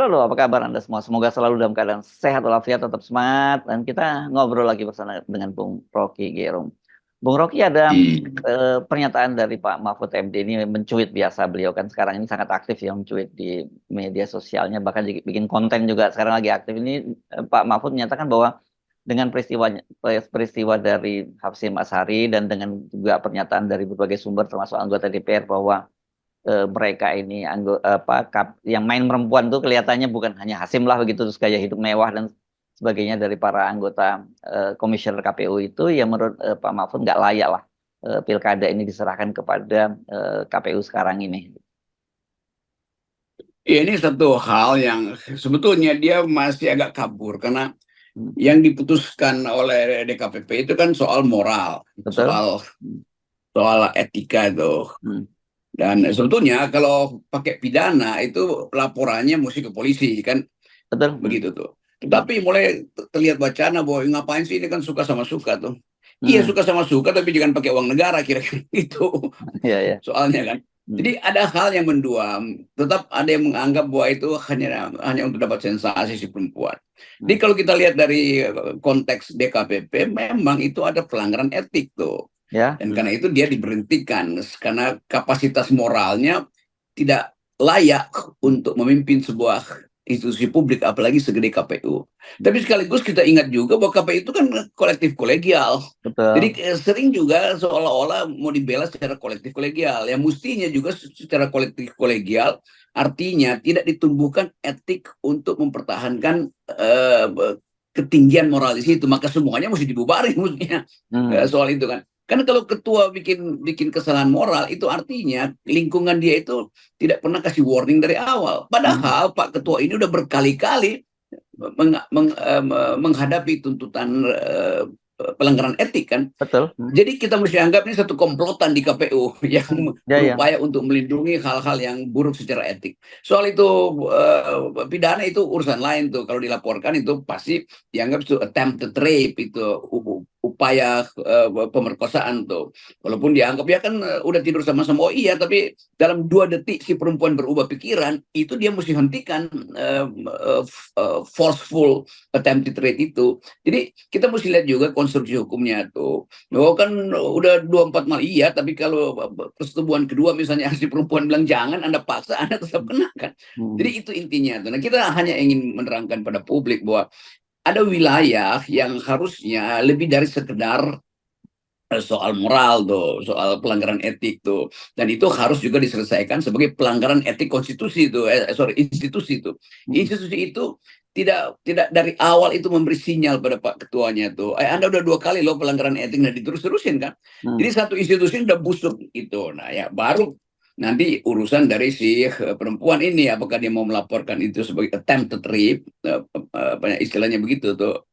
Halo, apa kabar Anda semua? Semoga selalu dalam keadaan sehat walafiat, tetap semangat, dan kita ngobrol lagi bersama dengan Bung Rocky Gerung. Bung Rocky, ada pernyataan dari Pak Mahfud MD ini mencuit biasa. Beliau kan sekarang ini sangat aktif ya mencuit di media sosialnya, bahkan bikin konten juga sekarang lagi aktif. Ini Pak Mahfud menyatakan bahwa dengan peristiwa dari Hapsim Asyari dan dengan juga pernyataan dari berbagai sumber termasuk anggota DPR bahwa mereka ini yang main perempuan tuh kelihatannya bukan hanya Hasim lah begitu, terus gaya hidup mewah dan sebagainya dari para anggota komisioner KPU itu, ya menurut Pak Mahfud nggak layak lah pilkada ini diserahkan kepada KPU sekarang ini. Ya, ini satu hal yang sebetulnya dia masih agak kabur karena yang diputuskan oleh DKPP itu kan soal moral, Betul. soal etika itu. Dan sebetulnya kalau pakai pidana itu laporannya mesti ke polisi kan, Betul. begitu tuh. Tetapi mulai terlihat wacana bahwa ngapain sih, ini kan suka sama suka tuh. Iya, suka sama suka tapi jangan pakai uang negara, kira-kira itu Iya, ya. soalnya kan. Jadi ada hal yang menduam, tetap ada yang menganggap bahwa itu hanya untuk dapat sensasi si perempuan. Jadi kalau kita lihat dari konteks DKPP, memang itu ada pelanggaran etik tuh. Ya. Dan karena itu dia diberhentikan karena kapasitas moralnya tidak layak untuk memimpin sebuah institusi publik, apalagi segede KPU. Tapi sekaligus kita ingat juga bahwa KPU itu kan kolektif kolegial. Betul. Jadi sering juga seolah-olah mau dibela secara kolektif kolegial. Yang mestinya juga secara kolektif kolegial artinya tidak ditumbuhkan etik untuk mempertahankan ketinggian moral di situ. Maka semuanya mesti dibubarin maksudnya soal itu kan. Karena kalau ketua bikin kesalahan moral, itu artinya lingkungan dia itu tidak pernah kasih warning dari awal. Padahal Pak Ketua ini udah berkali-kali menghadapi tuntutan pelanggaran etik kan. Betul. Jadi kita mesti anggap ini satu komplotan di KPU yang Ya, ya. berupaya untuk melindungi hal-hal yang buruk secara etik. Soal itu pidana itu urusan lain tuh. Kalau dilaporkan itu pasti dianggap itu attempted rape, itu upaya pemerkosaan tuh. Walaupun dianggap ya kan udah tidur sama-sama, oh iya, tapi dalam 2 detik si perempuan berubah pikiran, itu dia mesti hentikan forceful attempted rape itu. Jadi kita mesti lihat juga konstruksi hukumnya tuh. Oh kan udah 24 mal iya, tapi kalau persetubuhan kedua misalnya si perempuan bilang jangan, Anda paksa, Anda tetap kena kan. Jadi itu intinya tuh. Nah, kita hanya ingin menerangkan pada publik bahwa ada wilayah yang harusnya lebih dari sekedar soal moral tuh, soal pelanggaran etik tuh, dan itu harus juga diselesaikan sebagai pelanggaran etik konstitusi itu, institusi itu. Institusi itu tidak dari awal itu memberi sinyal pada Pak Ketuanya tuh, Anda udah 2 kali loh pelanggaran etik, nah diterus-terusin kan. Jadi satu institusi udah busuk itu, nah ya baru nanti urusan dari si perempuan ini, apakah dia mau melaporkan itu sebagai attempted rape, istilahnya begitu tuh,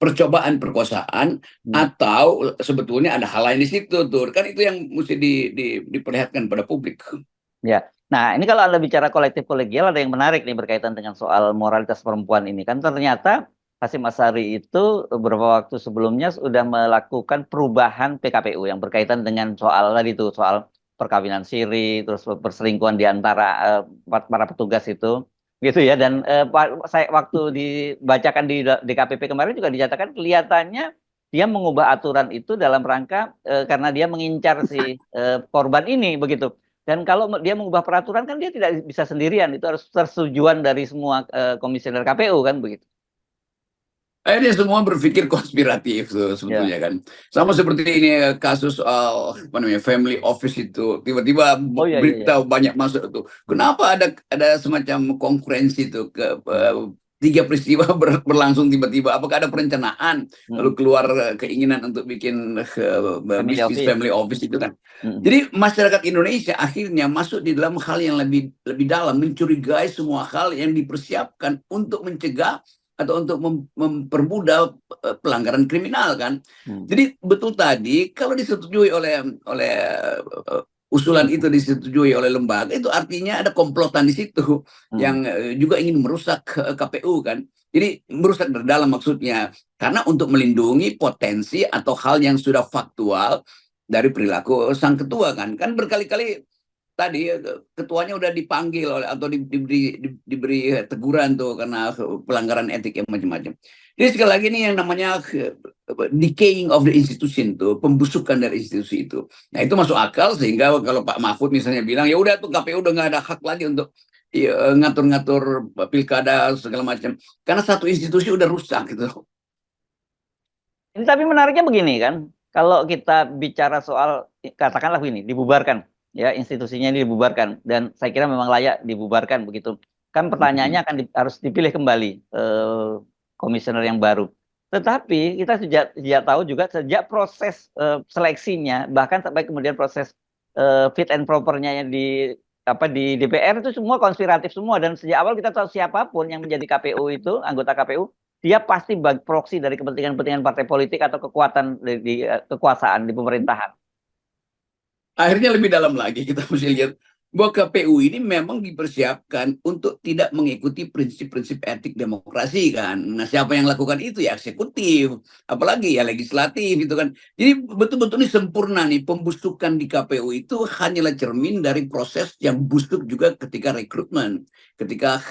percobaan perkosaan, atau sebetulnya ada hal lain di situ tuh kan. Itu yang mesti diperlihatkan pada publik. Ya, nah ini kalau Anda bicara kolektif kolegial, ada yang menarik nih berkaitan dengan soal moralitas perempuan ini. Kan ternyata Hasyim Asyari itu beberapa waktu sebelumnya sudah melakukan perubahan PKPU yang berkaitan dengan soal tadi itu, soal perkawinan siri, terus perselingkuhan di antara para petugas itu, gitu ya. Dan saya waktu dibacakan di DKPP kemarin juga dinyatakan kelihatannya dia mengubah aturan itu dalam rangka karena dia mengincar si korban ini begitu. Dan kalau dia mengubah peraturan kan dia tidak bisa sendirian, itu harus persetujuan dari semua komisioner KPU kan begitu. Akhirnya semua berpikir konspiratif tuh sebetulnya kan. Sama seperti ini kasus apa namanya family office itu, tiba-tiba berita banyak masuk tuh. Kenapa ada semacam konkurensi tuh ke 3 peristiwa berlangsung tiba-tiba? Apakah ada perencanaan lalu keluar keinginan untuk bikin bisnis family office itu kan? Jadi masyarakat Indonesia akhirnya masuk di dalam hal yang lebih dalam, mencurigai semua hal yang dipersiapkan untuk mencegah atau untuk mempermudah pelanggaran kriminal kan. Jadi betul tadi, kalau disetujui oleh usulan itu disetujui oleh lembaga, itu artinya ada komplotan di situ yang juga ingin merusak KPU kan. Jadi merusak dari dalam maksudnya, karena untuk melindungi potensi atau hal yang sudah faktual dari perilaku sang ketua kan. Kan berkali-kali tadi ketuanya udah dipanggil atau diberi teguran tuh karena pelanggaran etik yang macam-macam. Jadi sekali lagi ini yang namanya decaying of the institution tuh, pembusukan dari institusi itu. Nah itu masuk akal sehingga kalau Pak Mahfud misalnya bilang ya udah tuh KPU udah nggak ada hak lagi untuk ngatur-ngatur pilkada segala macam karena satu institusi udah rusak gitu. Ini tapi menariknya begini kan, kalau kita bicara soal katakanlah begini, dibubarkan ya institusinya ini dibubarkan dan saya kira memang layak dibubarkan begitu. Kan pertanyaannya akan harus dipilih kembali komisioner yang baru. Tetapi kita sejak tahu juga sejak proses seleksinya bahkan sampai kemudian proses fit and propernya yang di DPR itu semua konspiratif semua dan sejak awal kita tahu siapapun yang menjadi KPU itu anggota KPU dia pasti proksi dari kepentingan-kepentingan partai politik atau kekuatan di kekuasaan di pemerintahan. Akhirnya lebih dalam lagi kita mesti lihat bahwa KPU ini memang dipersiapkan untuk tidak mengikuti prinsip-prinsip etik demokrasi kan. Nah siapa yang lakukan itu ya eksekutif, apalagi ya legislatif itu kan. Jadi betul-betul ini sempurna nih pembusukan di KPU itu hanyalah cermin dari proses yang busuk juga ketika rekrutmen, ketika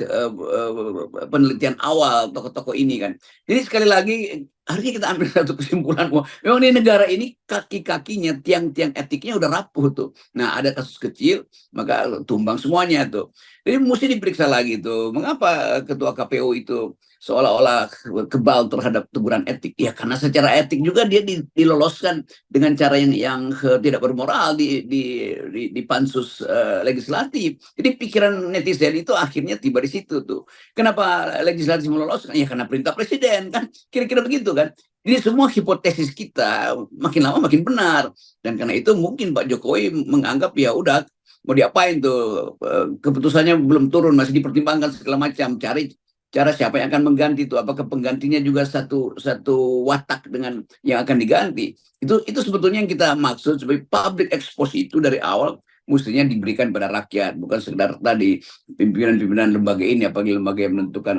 penelitian awal tokoh-tokoh ini kan. Jadi sekali lagi akhirnya kita ambil satu kesimpulan bahwa memang di negara ini kaki-kakinya, tiang-tiang etiknya udah rapuh tuh. Nah ada kasus kecil, maka tumbang semuanya tuh. Jadi mesti diperiksa lagi tuh, mengapa ketua KPU itu seolah-olah kebal terhadap teguran etik? Ya karena secara etik juga dia diloloskan dengan cara yang tidak bermoral di pansus legislatif. Jadi pikiran netizen itu akhirnya tiba di situ tuh. Kenapa legislatif meloloskan? Ya karena perintah presiden kan, kira-kira begitu kan. Jadi semua hipotesis kita makin lama makin benar. Dan karena itu mungkin Pak Jokowi menganggap ya udah mau diapain tuh keputusannya belum turun masih dipertimbangkan segala macam cari cara siapa yang akan mengganti itu apakah penggantinya juga satu watak dengan yang akan diganti itu sebetulnya yang kita maksud sebagai public expose itu dari awal mestinya diberikan pada rakyat bukan sekedar tadi pimpinan-pimpinan lembaga ini apalagi lembaga yang menentukan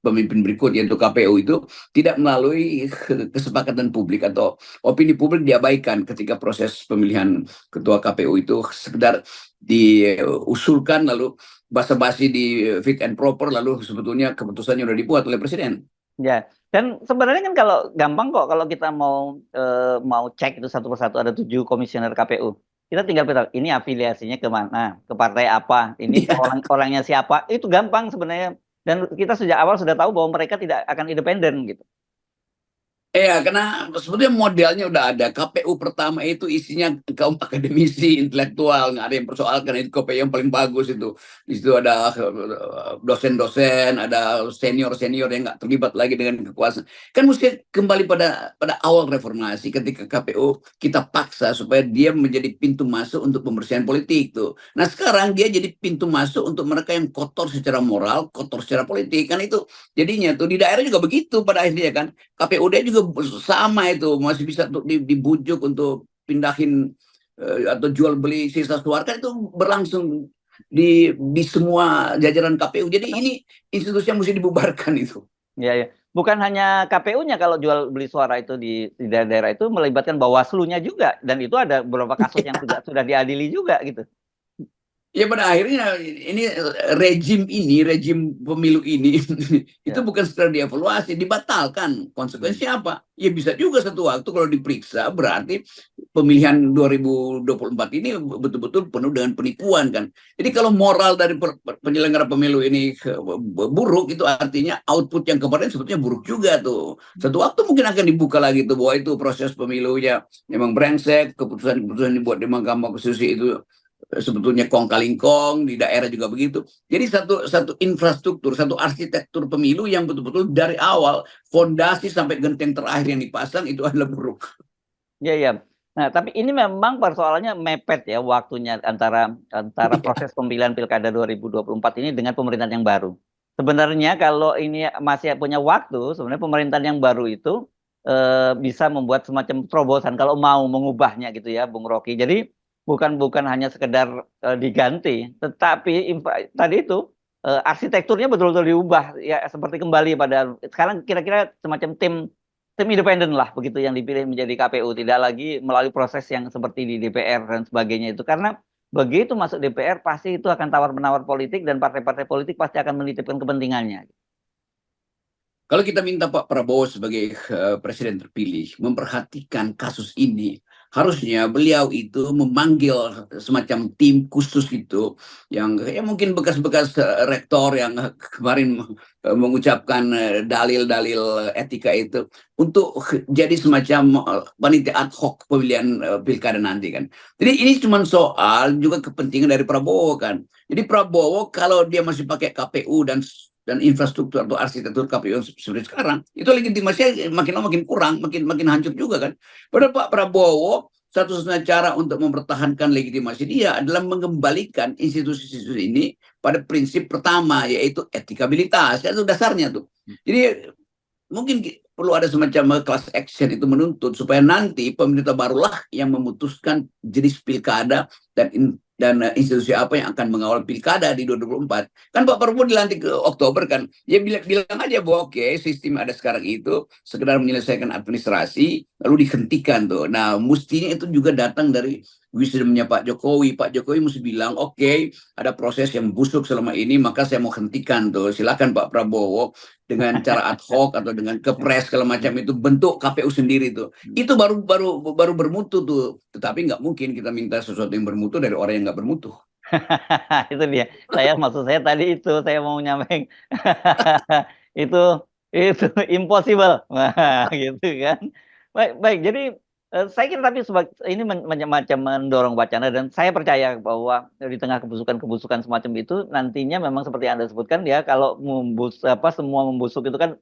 pemimpin berikut yaitu KPU itu tidak melalui kesepakatan publik atau opini publik diabaikan ketika proses pemilihan ketua KPU itu sekedar diusulkan lalu basa-basi di fit and proper lalu sebetulnya keputusannya sudah dibuat oleh presiden. Ya, dan sebenarnya kan kalau gampang kok kalau kita mau cek itu satu persatu ada 7 komisioner KPU. Kita tinggal tahu ini afiliasinya kemana, ke partai apa, ini orang-orangnya siapa, itu gampang sebenarnya. Dan kita sejak awal sudah tahu bahwa mereka tidak akan independen gitu. Iya, karena sebetulnya modelnya udah ada. KPU pertama itu isinya kaum akademisi, intelektual, nggak ada yang persoalkan itu KPU yang paling bagus itu. Di situ ada dosen-dosen, ada senior-senior yang nggak terlibat lagi dengan kekuasaan. Kan mesti kembali pada awal reformasi ketika KPU kita paksa supaya dia menjadi pintu masuk untuk pembersihan politik tuh. Nah sekarang dia jadi pintu masuk untuk mereka yang kotor secara moral, kotor secara politik. Kan itu jadinya tuh di daerah juga begitu pada akhirnya kan. KPUD juga sama itu masih bisa untuk dibujuk untuk pindahin atau jual beli sisa suara kan itu berlangsung di semua jajaran KPU. Jadi ini institusi yang mesti dibubarkan itu. Ya, ya. Bukan hanya KPU-nya kalau jual beli suara itu di daerah-daerah itu melibatkan Bawaslu-nya juga dan itu ada beberapa kasus yang sudah diadili juga gitu. Ya pada akhirnya ini rejim pemilu ini itu bukan sekedar dievaluasi, dibatalkan. Konsekuensinya apa? Ya bisa juga satu waktu kalau diperiksa berarti pemilihan 2024 ini betul-betul penuh dengan penipuan kan. Jadi kalau moral dari penyelenggara pemilu ini buruk itu artinya output yang kemarin sebetulnya buruk juga tuh. Satu waktu mungkin akan dibuka lagi tuh bahwa itu proses pemilunya memang brengsek, keputusan dibuat di Mahkamah Konstitusi itu sebetulnya kong kaling kong di daerah juga begitu. Jadi satu infrastruktur, satu arsitektur pemilu yang betul-betul dari awal fondasi sampai genteng terakhir yang dipasang itu adalah buruk. Iya, iya. Nah, tapi ini memang persoalannya mepet ya waktunya antara proses pemilihan Pilkada 2024 ini dengan pemerintahan yang baru. Sebenarnya kalau ini masih punya waktu, sebenarnya pemerintahan yang baru itu bisa membuat semacam terobosan kalau mau mengubahnya gitu ya, Bung Rocky. Jadi bukan hanya sekedar diganti, tetapi tadi itu arsitekturnya betul-betul diubah ya seperti kembali pada sekarang kira-kira semacam tim tim independen lah begitu yang dipilih menjadi KPU, tidak lagi melalui proses yang seperti di DPR dan sebagainya itu, karena begitu masuk DPR pasti itu akan tawar-menawar politik dan partai-partai politik pasti akan menitipkan kepentingannya. Kalau kita minta Pak Prabowo sebagai presiden terpilih memperhatikan kasus ini, harusnya beliau itu memanggil semacam tim khusus itu yang ya mungkin bekas-bekas rektor yang kemarin mengucapkan dalil-dalil etika itu untuk jadi semacam panitia ad hoc pemilihan pilkada nanti kan. Jadi ini cuma soal juga kepentingan dari Prabowo kan. Jadi Prabowo kalau dia masih pakai KPU dan infrastruktur atau arsitektur KPU seperti sekarang, itu legitimasinya makin lama makin kurang, makin hancur juga kan. Padahal Pak Prabowo satu-satunya cara untuk mempertahankan legitimasi dia adalah mengembalikan institusi-institusi ini pada prinsip pertama, yaitu etikabilitas. Itu dasarnya tuh. Jadi mungkin perlu ada semacam class action itu menuntut supaya nanti pemerintah barulah yang memutuskan jenis pilkada dan institusi apa yang akan mengawal pilkada di 2024. Kan Pak Prabowo dilantik ke Oktober kan, dia bilang aja bahwa oke, sistem ada sekarang itu sekedar menyelesaikan administrasi lalu dihentikan tuh. Nah mestinya itu juga datang dari wisdomnya Pak Jokowi. Pak Jokowi mesti bilang oke, ada proses yang busuk selama ini, maka saya mau hentikan tuh. Silakan Pak Prabowo dengan cara ad hoc atau dengan kepres segala macam itu bentuk KPU sendiri tuh. Itu baru bermutu tuh. Tetapi nggak mungkin kita minta sesuatu yang bermutu dari orang yang nggak bermutu. Itu dia. Maksud saya tadi itu saya mau nyampein itu itu impossible. Nah, gitu kan. Baik, baik. Jadi saya kira tapi ini macam mendorong wacana dan saya percaya bahwa di tengah kebusukan-kebusukan semacam itu nantinya memang seperti Anda sebutkan ya kalau semua membusuk itu kan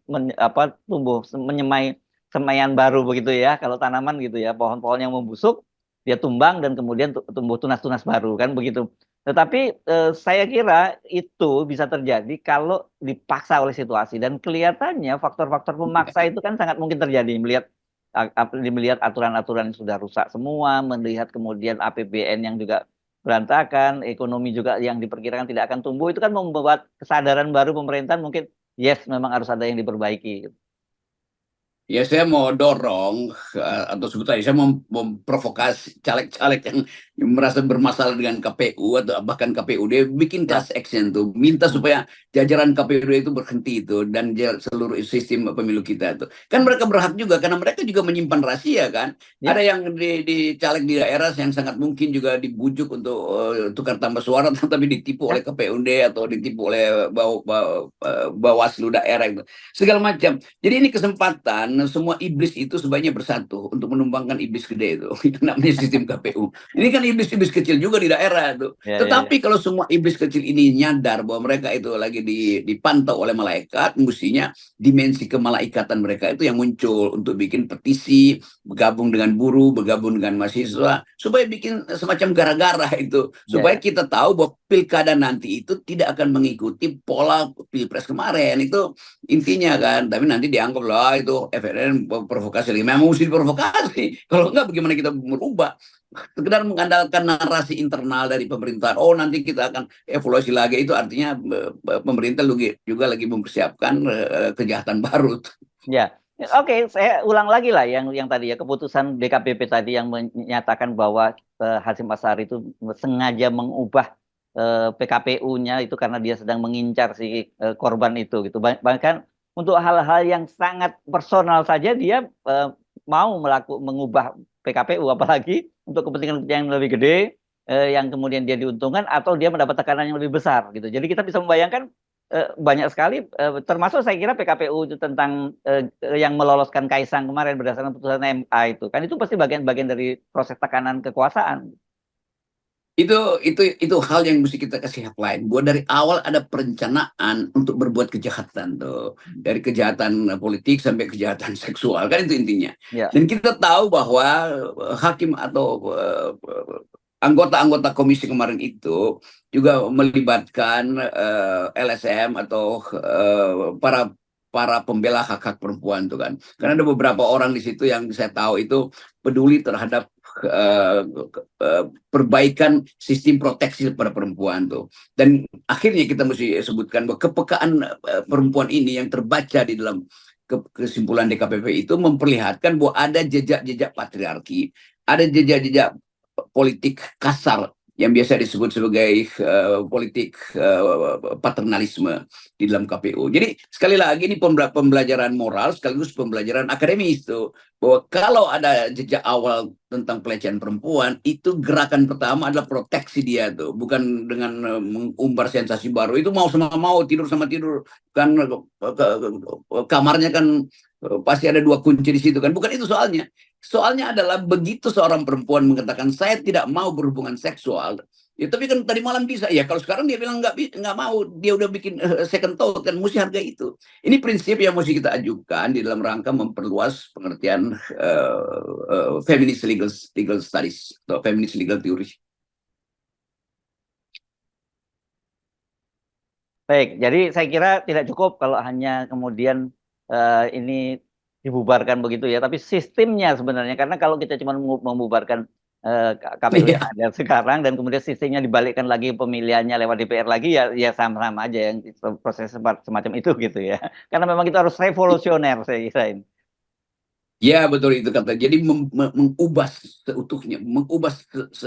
tumbuh menyemai semaian baru begitu ya. Kalau tanaman gitu ya, pohon-pohon yang membusuk dia tumbang dan kemudian tumbuh tunas-tunas baru kan begitu. Tetapi saya kira itu bisa terjadi kalau dipaksa oleh situasi dan kelihatannya faktor-faktor pemaksa itu kan sangat mungkin terjadi melihat aturan-aturan yang sudah rusak semua, melihat kemudian APBN yang juga berantakan, ekonomi juga yang diperkirakan tidak akan tumbuh, itu kan membuat kesadaran baru pemerintahan mungkin yes memang harus ada yang diperbaiki. Ya saya mau dorong atau sebetulnya saya mau memprovokasi caleg-caleg yang merasa bermasalah dengan KPU atau bahkan KPUD bikin class action tuh, minta supaya jajaran KPUD itu berhenti itu dan seluruh sistem pemilu kita itu. Kan mereka berhak juga karena mereka juga menyimpan rahasia kan. Ada yang di caleg di daerah yang sangat mungkin juga dibujuk untuk tukar tambah suara tapi ditipu oleh KPUD atau ditipu oleh Bawaslu daerah itu. Segala macam. Jadi ini kesempatan semua iblis itu sebaiknya bersatu untuk menumbangkan iblis gede itu namanya sistem KPU. Ini kan iblis-iblis kecil juga di daerah itu. Tetapi kalau semua iblis kecil ini nyadar bahwa mereka itu lagi dipantau oleh malaikat, mestinya dimensi kemalaikatan mereka itu yang muncul untuk bikin petisi, bergabung dengan buruh, bergabung dengan mahasiswa, supaya bikin semacam gara-gara itu, supaya kita tahu bahwa pilkada nanti itu tidak akan mengikuti pola pilpres kemarin itu intinya kan. Tapi nanti dianggap lah itu FNN provokasi lagi. Memang mesti diprovokasi. Kalau enggak bagaimana kita merubah? Sekedar mengandalkan narasi internal dari pemerintahan. Oh nanti kita akan evaluasi lagi. Itu artinya pemerintah juga lagi mempersiapkan kejahatan baru. Ya, oke, saya ulang lagi lah yang tadi ya keputusan DKPP tadi yang menyatakan bahwa Hasyim Asyari itu sengaja mengubah PKPU-nya itu karena dia sedang mengincar si korban itu gitu. Bahkan untuk hal-hal yang sangat personal saja dia mau mengubah PKPU, apalagi untuk kepentingan yang lebih gede yang kemudian dia diuntungkan atau dia mendapat tekanan yang lebih besar gitu. Jadi kita bisa membayangkan banyak sekali termasuk saya kira PKPU itu tentang yang meloloskan Kaisang kemarin berdasarkan putusan MA itu kan itu pasti bagian-bagian dari proses tekanan kekuasaan. Itu hal yang mesti kita kasih headline. Buat dari awal ada perencanaan untuk berbuat kejahatan tuh, dari kejahatan politik sampai kejahatan seksual kan itu intinya. Dan kita tahu bahwa hakim atau anggota-anggota komisi kemarin itu juga melibatkan LSM atau para pembela hak-hak perempuan tuh kan. Karena ada beberapa orang di situ yang saya tahu itu peduli terhadap perbaikan sistem proteksi pada perempuan tuh. Dan akhirnya kita mesti sebutkan bahwa kepekaan perempuan ini yang terbaca di dalam kesimpulan DKPP itu memperlihatkan bahwa ada jejak-jejak patriarki, ada jejak-jejak politik kasar yang biasa disebut sebagai politik paternalisme di dalam KPU. Jadi sekali lagi ini pembelajaran moral sekaligus pembelajaran akademis itu, bahwa kalau ada jejak awal tentang pelecehan perempuan, itu gerakan pertama adalah proteksi dia tuh, bukan dengan mengumbar sensasi baru. Itu mau sama mau, tidur sama tidur, kan kamarnya kan pasti ada 2 kunci di situ kan. Bukan itu soalnya. Soalnya adalah begitu seorang perempuan mengatakan saya tidak mau berhubungan seksual, ya tapi kan tadi malam bisa ya. Kalau sekarang dia bilang nggak mau, dia udah bikin second thought, kan mesti harga itu. Ini prinsip yang mesti kita ajukan di dalam rangka memperluas pengertian feminist legal studies atau feminist legal theory. Baik, jadi saya kira tidak cukup kalau hanya kemudian ini dibubarkan begitu ya, tapi sistemnya sebenarnya, karena kalau kita cuma membubarkan KPU yang ada sekarang dan kemudian sistemnya dibalikkan lagi pemilihannya lewat DPR lagi, ya sama-sama aja yang proses semacam itu gitu ya. Karena memang kita harus revolusioner saya kira ini. Ya betul itu kata. Jadi mengubah seutuhnya, mengubah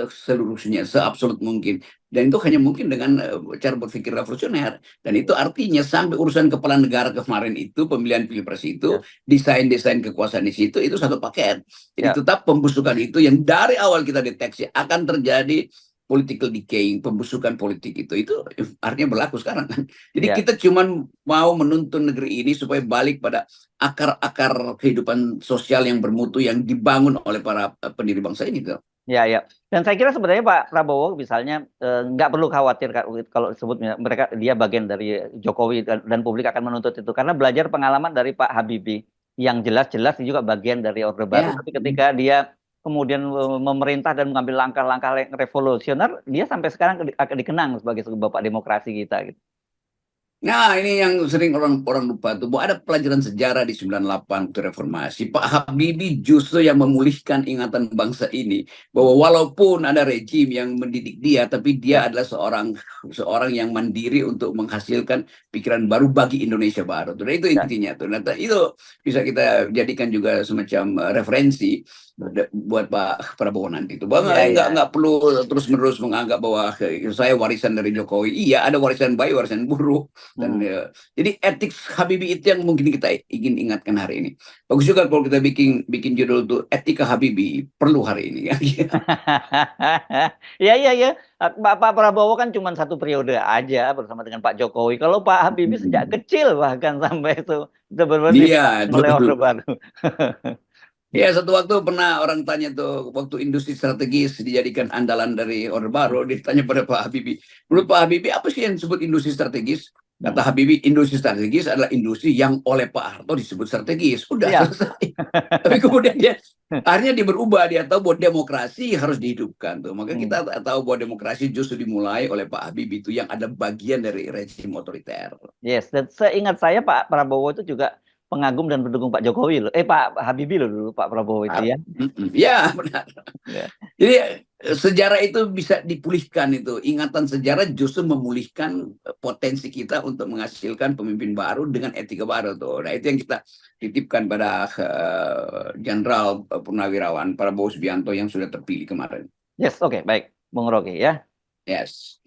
seluruhnya, seabsolut mungkin. Dan itu hanya mungkin dengan cara berpikir revolusioner. Dan itu artinya sampai urusan kepala negara kemarin itu, pemilihan pilpres itu, desain-desain kekuasaan di situ, itu satu paket. Jadi tetap pembusukan itu yang dari awal kita deteksi akan terjadi political decay, pembusukan politik itu artinya berlaku sekarang kan. Jadi kita cuma mau menuntun negeri ini supaya balik pada akar-akar kehidupan sosial yang bermutu yang dibangun oleh para pendiri bangsa ini tuh. Ya, ya. Dan saya kira sebenarnya Pak Prabowo misalnya nggak perlu khawatir kalau disebut dia bagian dari Jokowi dan publik akan menuntut itu, karena belajar pengalaman dari Pak Habibie yang jelas-jelas juga bagian dari Orde Baru. Tapi ketika dia kemudian memerintah dan mengambil langkah-langkah revolusioner, dia sampai sekarang akan dikenang sebagai bapak demokrasi kita gitu. Nah, ini yang sering orang lupa tuh, bahwa ada pelajaran sejarah di 98 waktu reformasi. Pak Habibie justru yang memulihkan ingatan bangsa ini, bahwa walaupun ada rejim yang mendidik dia, tapi dia adalah seorang yang mandiri untuk menghasilkan pikiran baru bagi Indonesia baru. Nah, itu intinya tuh. Nah, itu bisa kita jadikan juga semacam referensi buat Pak Prabowo nanti itu, bahwa nggak perlu terus-menerus menganggap bahwa saya warisan dari Jokowi. Iya, ada warisan baik, warisan buruk. Dan jadi etik Habibie itu yang mungkin kita ingin ingatkan hari ini. Bagus juga kalau kita bikin judul tuh etika Habibie perlu hari ini ya. Ya. Pak Prabowo kan cuma 1 periode aja bersama dengan Pak Jokowi. Kalau Pak Habibie sejak kecil bahkan sampai itu benar-benar oleh Orde Baru. Ya, satu waktu pernah orang tanya tuh, waktu industri strategis dijadikan andalan dari Orde Baru, ditanya pada Pak Habibie, menurut Pak Habibie apa sih yang disebut industri strategis? Kata Habibie, industri strategis adalah industri yang oleh Pak Harto disebut strategis. Udah selesai. Tapi kemudian akhirnya dia berubah, dia tahu bahwa demokrasi harus dihidupkan tuh. Maka kita tahu bahwa demokrasi justru dimulai oleh Pak Habibie itu yang ada bagian dari rezim otoriter. Yes, dan seingat saya Pak Prabowo itu juga pengagum dan pendukung Pak Jokowi loh. Pak Habibie loh dulu Pak Prabowo itu ya. Ya, benar. Jadi sejarah itu bisa dipulihkan itu. Ingatan sejarah justru memulihkan potensi kita untuk menghasilkan pemimpin baru dengan etika baru tuh. Nah, itu yang kita titipkan pada Jenderal Purnawirawan Prabowo Subianto yang sudah terpilih kemarin. Yes, oke, baik. Bung Rocky ya. Yes.